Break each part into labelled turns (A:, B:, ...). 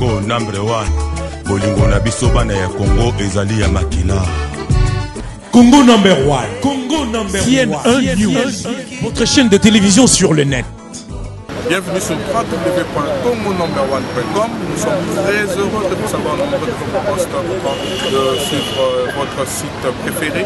A: Congo #1. Bolingo na biso bana ya Congo ezali ya makila.
B: Congo #1. Congo #1 News. Votre chaîne de télévision sur le net.
C: Bienvenue sur www.congo-1.com. Nous sommes très heureux de vous avoir nombreux de vos postes sur votre site préféré.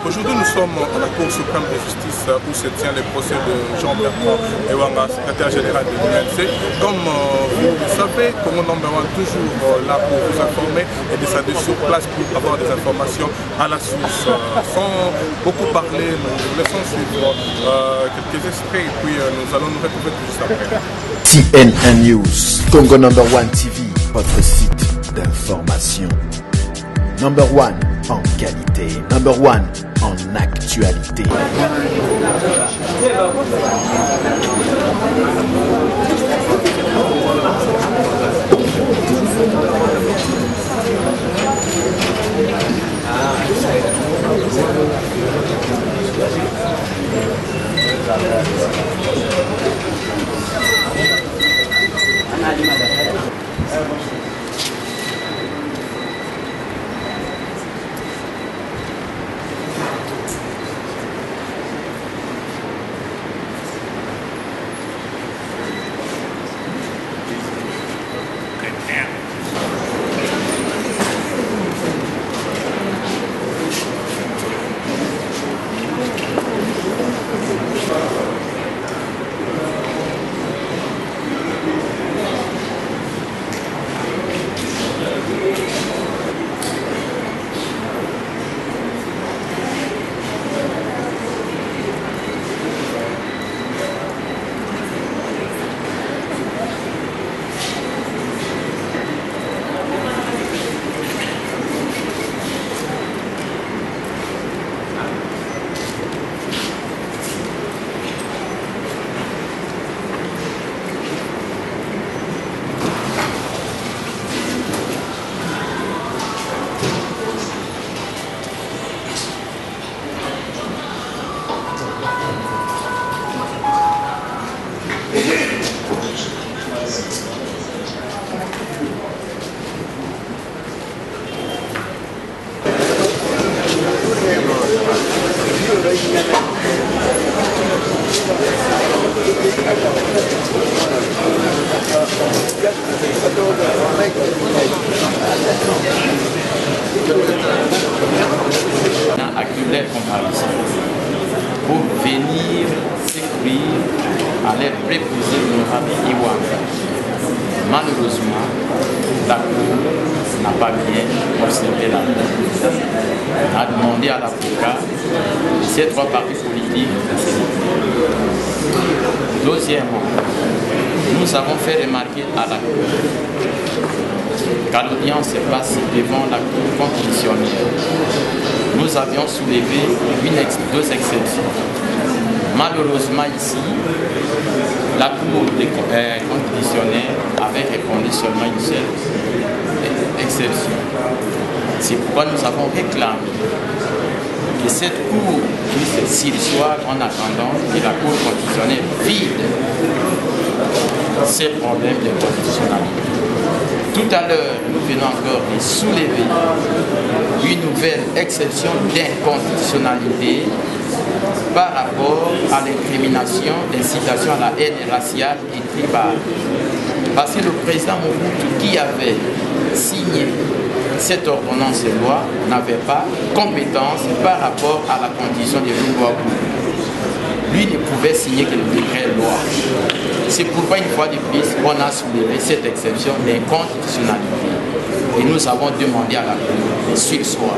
C: Aujourd'hui, nous sommes à la Cour suprême de justice où se tient le procès de Jean-Bertrand Ewanga, secrétaire général de l'UNC. Comme vous le savez, Congo #1 toujours là pour vous informer et descendre sur place pour avoir des informations à la source. Sans beaucoup parler, nous vous laissons suivre quelques extraits et puis nous allons nous retrouver tout juste après.
D: TNN News, Congo #1 TV, votre site d'information. #1 en qualité, #1 en actualité.
E: Accumulé comparaison pour venir s'écrire à l'air préposé honorable Ewanga. Malheureusement, la Cour n'a pas bien observé la loi. On a demandé à l'avocat ces trois partis politiques. Deuxièmement, nous avons fait remarquer à la Cour qu'à l'audience se passe devant la Cour constitutionnelle. Nous avions soulevé deux exceptions. Malheureusement ici, la Cour constitutionnelle avait répondu seulement une seule exception. C'est pourquoi nous avons réclamé que cette Cour puisse surseoir en attendant que la Cour constitutionnelle vide ces problèmes de constitutionnalité. Tout à l'heure, nous venons encore de soulever une nouvelle exception d'inconstitutionnalité par rapport à l'incrimination d'incitation à la haine raciale et tribale. Parce que le président Mobutu, qui avait signé cette ordonnance de loi, n'avait pas compétence par rapport à la condition de loi. Lui ne pouvait signer que le décret loi. C'est pourquoi une fois de plus, on a soulevé cette exception d'inconstitutionnalité. Et nous avons demandé à la Cour de surseoir.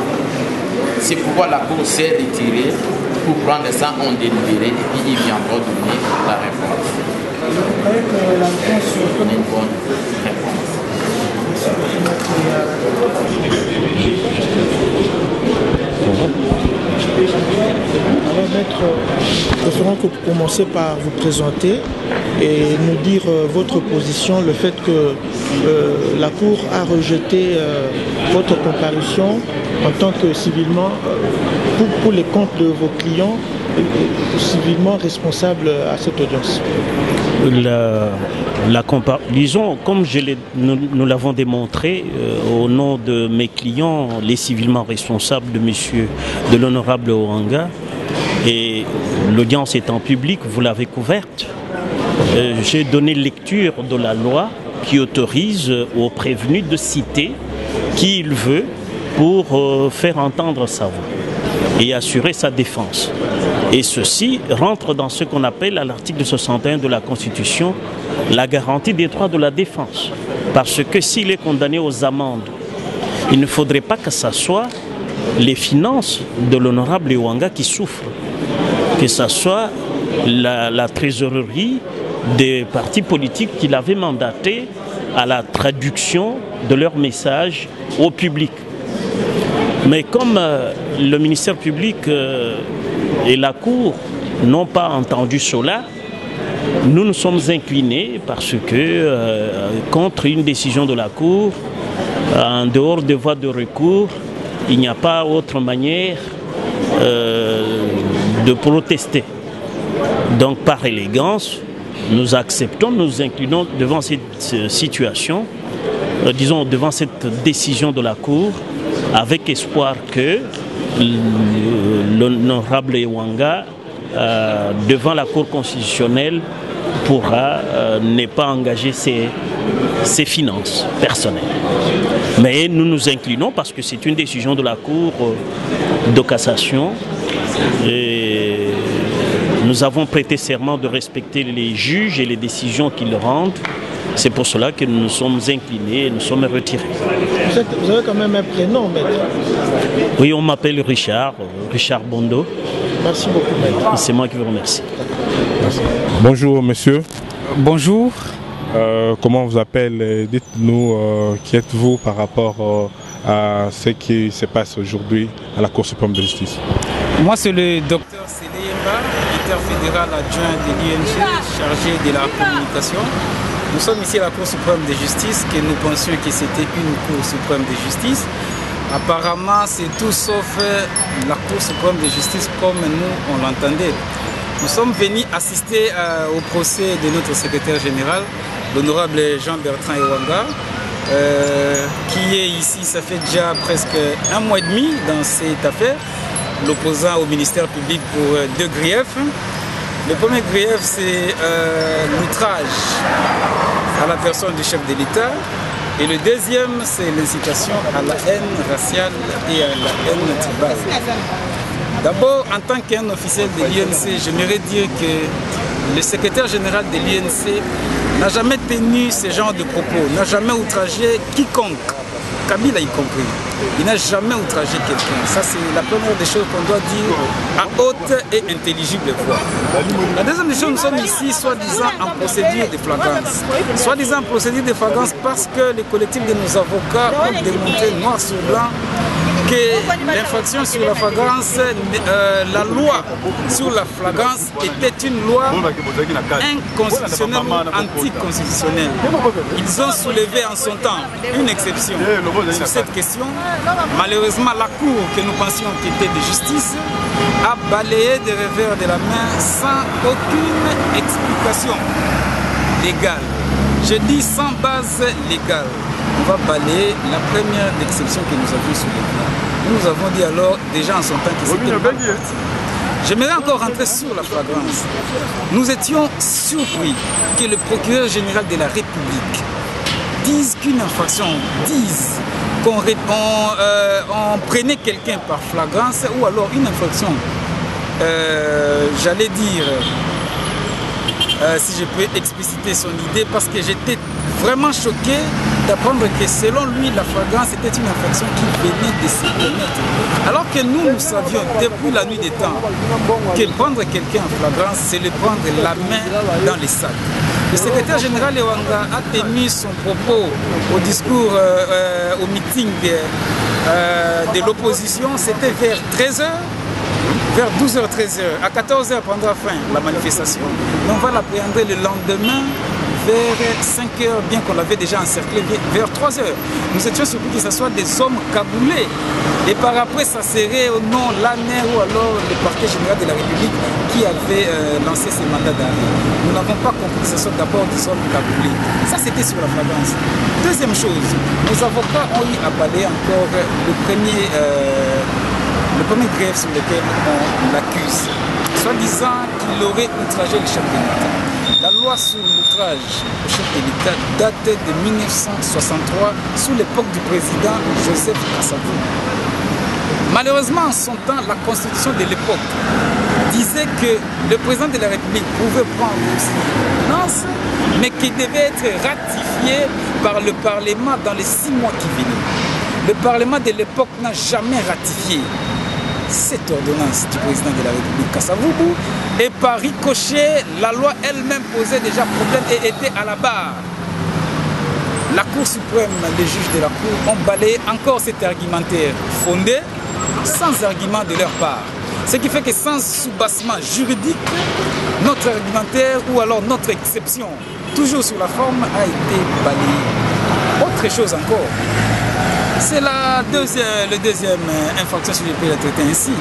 E: C'est pourquoi la Cour s'est retirée pour prendre ça en délibéré et puis ils viendront donner la réponse. Une bonne réponse.
F: Alors maître, nous serons donc commencer par vous présenter et nous dire votre position, le fait que la Cour a rejeté votre comparution en tant que civilement, pour les comptes de vos clients, civilement responsable à cette audience.
G: Disons, comme nous l'avons démontré, au nom de mes clients, les civilement responsables de l'honorable Ouanga, et l'audience étant publique, vous l'avez couverte, j'ai donné lecture de la loi qui autorise aux prévenus de citer qui il veut pour faire entendre sa voix et assurer sa défense. Et ceci rentre dans ce qu'on appelle à l'article 61 de la Constitution la garantie des droits de la défense. Parce que s'il est condamné aux amendes, il ne faudrait pas que ce soit les finances de l'honorable Ouanga qui souffrent, que ce soit la trésorerie des partis politiques qui l'avaient mandaté à la traduction de leur message au public. Mais comme le ministère public et la Cour n'ont pas entendu cela, nous nous sommes inclinés parce que contre une décision de la Cour, en dehors des voies de recours, il n'y a pas autre manière de protester. Donc par élégance, nous acceptons, nous nous inclinons devant cette situation, disons devant cette décision de la Cour, avec espoir que l'honorable Ouanga, devant la Cour constitutionnelle, pourra ne pas engager ses finances personnelles. Mais nous nous inclinons parce que c'est une décision de la Cour de cassation et nous avons prêté serment de respecter les juges et les décisions qu'ils rendent. C'est pour cela que nous nous sommes inclinés et nous sommes retirés.
F: Vous avez quand même un prénom, maître?
G: Oui, on m'appelle Richard Bondo.
F: Merci beaucoup, maître.
G: C'est moi qui vous remercie.
C: Merci. Bonjour, monsieur.
H: Bonjour.
C: Comment on vous appelle? Dites-nous qui êtes-vous par rapport à ce qui se passe aujourd'hui à la Cour suprême de justice.
H: Moi, c'est le docteur Séléemba, interfédéral adjoint de l'ING, chargé de la communication. Nous sommes ici à la Cour suprême de justice, que nous pensions que c'était une Cour suprême de justice. Apparemment, c'est tout sauf la Cour suprême de justice comme nous, on l'entendait. Nous sommes venus assister au procès de notre secrétaire général, l'honorable Jean-Bertrand Ouanga, qui est ici, ça fait déjà presque 1 mois et demi dans cette affaire, l'opposant au ministère public pour 2 griefs. Le premier grief, c'est l'outrage à la personne du chef de l'État. Et le deuxième, c'est l'incitation à la haine raciale et à la haine tribale. D'abord, en tant qu'un officiel de l'INC, j'aimerais dire que le secrétaire général de l'INC n'a jamais tenu ce genre de propos, n'a jamais outragé quiconque, Kabila y compris. Il n'a jamais outragé quelqu'un. Ça, c'est la première des choses qu'on doit dire à haute et intelligible voix. La deuxième des choses, nous sommes ici, soi-disant, en procédure de flagrance. Soi-disant en procédure de flagrance parce que les collectifs de nos avocats ont démontré noir sur blanc que l'infraction sur la flagrance, la loi sur la flagrance était une loi inconstitutionnelle ou anticonstitutionnelle. Ils ont soulevé en son temps une exception sur cette question. Malheureusement, la Cour que nous pensions qui était de justice a balayé des revers de la main sans aucune explication légale. Je dis sans base légale. On va balayer la première exception que nous avions soulevée. Nous avons dit alors déjà en son temps que c'était mal parti. J'aimerais encore rentrer sur la flagrance. Nous étions surpris que le procureur général de la République dise qu'une infraction, dise qu'on prenait quelqu'un par flagrance ou alors une infraction, j'allais dire, si je peux expliciter son idée, parce que j'étais vraiment choqué d'apprendre que selon lui, la flagrance était une infraction qui venait de se commettre. Alors que nous savions depuis la nuit des temps que prendre quelqu'un en flagrance, c'est le prendre la main dans les sacs. Le secrétaire général Ouanga a tenu son propos au discours, au meeting de l'opposition, c'était vers 13h. vers 12h, 13h. À 14h prendra fin la manifestation. Mais on va l'appréhender le lendemain vers 5h, bien qu'on l'avait déjà encerclé, vers 3h. Nous étions surpris que ce soit des hommes cagoulés. Et par après, ça serait au nom l'ANER ou alors le parquet général de la République qui avait lancé ces mandats d'arrêt. Nous n'avons pas compris que ce soit d'abord des hommes cagoulés. Ça, c'était sur la flagrance. Deuxième chose, nos avocats ont eu à balayer encore le premier greffe sur lequel on l'accuse, soi-disant qu'il aurait outragé le chef de l'État. La loi sur l'outrage au chef de l'État date de 1963 sous l'époque du président Joseph Kasavubu. Malheureusement, en son temps, la constitution de l'époque disait que le président de la République pouvait prendre l'ordonnance, mais qui devait être ratifié par le Parlement dans les 6 mois qui venaient. Le Parlement de l'époque n'a jamais ratifié cette ordonnance du président de la République Kasavubu, et par ricochet, la loi elle-même posait déjà problème et était à la barre. La Cour suprême, les juges de la Cour ont balayé encore cet argumentaire fondé, sans argument de leur part. Ce qui fait que sans soubassement juridique, notre argumentaire ou alors notre exception, toujours sur la forme, a été balayée. Autre chose encore, c'est le deuxième infraction sur le pays à traiter ainsi.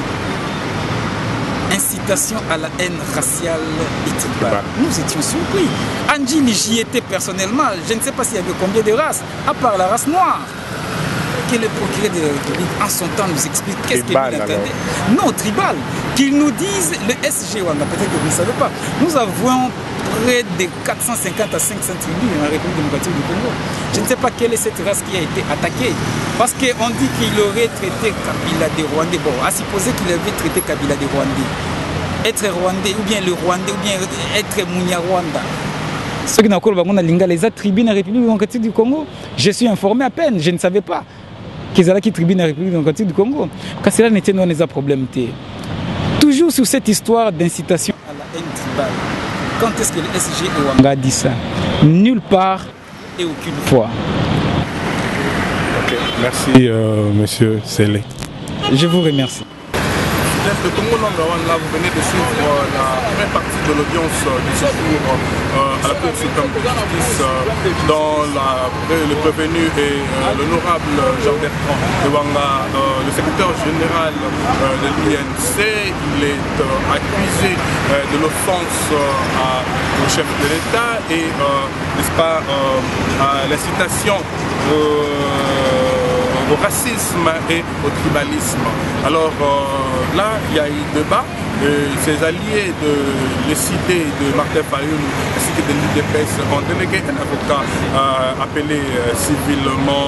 H: Incitation à la haine raciale et tribale. Nous étions surpris. Angie j'y était personnellement. Je ne sais pas s'il y avait combien de races, à part la race noire. Que le procureur de la République, en son temps, nous explique qu'est-ce qu'il attendait. Non, tribal. Qu'ils nous disent, le SG, peut-être que vous ne savez pas, nous avons près de 450 à 500 tribus en République démocratique du Congo. Je ne sais pas quelle est cette race qui a été attaquée. Parce qu'on dit qu'il aurait traité Kabila des Rwandais. Bon, à supposer qu'il avait traité Kabila des Rwandais. Être Rwandais, ou bien le Rwandais, ou bien être Munyarwanda. Ceux qui n'ont pas les attributs dans la République démocratique du Congo, je suis informé à peine, je ne savais pas qu'ils allaient tribuer dans la République démocratique du Congo. Car cela n'était pas des problèmes. Toujours sur cette histoire d'incitation à la haine tribale. Quand est-ce que le SG Ouanga dit ça? Nulle part et aucune fois.
C: Ok, merci monsieur Sélé.
H: Je vous remercie.
C: De Congo Number One, là vous venez de suivre la première partie de l'audience du séjour à la Cour suprême de justice dont le prévenu est l'honorable Jean-Bertrand Ewanga, le secrétaire général de l'INC. Il est accusé de l'offense au chef de l'État et n'est-ce pas à l'incitation au racisme et au tribalisme. Alors là, il y a eu débat. Ses alliés de l'ECD de Martin Fayoum ainsi que de l'IDPS ont délégué un avocat appelé civilement,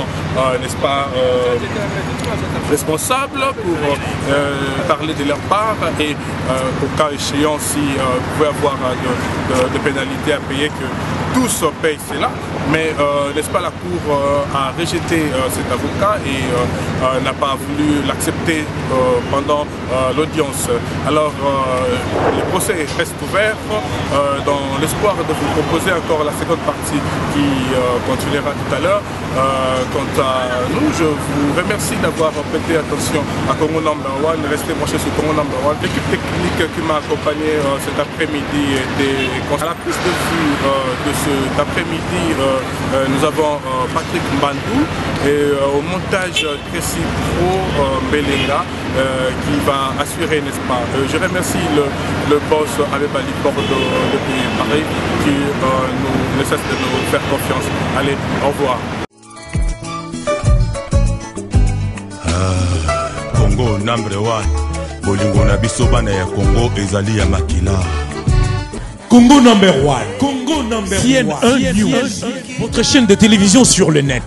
C: n'est-ce pas, responsable pour parler de leur part et au cas échéant si vous pouvez avoir de pénalités à payer, que tous payent cela. Mais n'est-ce pas, la Cour a rejeté cet avocat et n'a pas voulu l'accepter pendant l'audience. Alors le procès reste ouvert dans l'espoir de vous proposer encore la seconde partie qui continuera tout à l'heure. Quant à nous, je vous remercie d'avoir prêté attention à Congo Number One. Restez branchés sur Congo Number One. L'équipe technique qui m'a accompagné cet après-midi était à la prise de vue de cet après-midi. Nous avons Patrick Mbandou et au montage Tracy Pro Belenga qui va assurer, n'est-ce pas. Je remercie le boss Abeb Ali Bordeaux depuis Paris qui ne cesse de nous faire confiance. Allez, au revoir.
A: Congo Number One, bolingo na biso bana ya Congo ezali ya makila.
B: Congo Number One, Congo Number One, CNN1 News, votre chaîne de télévision sur le net.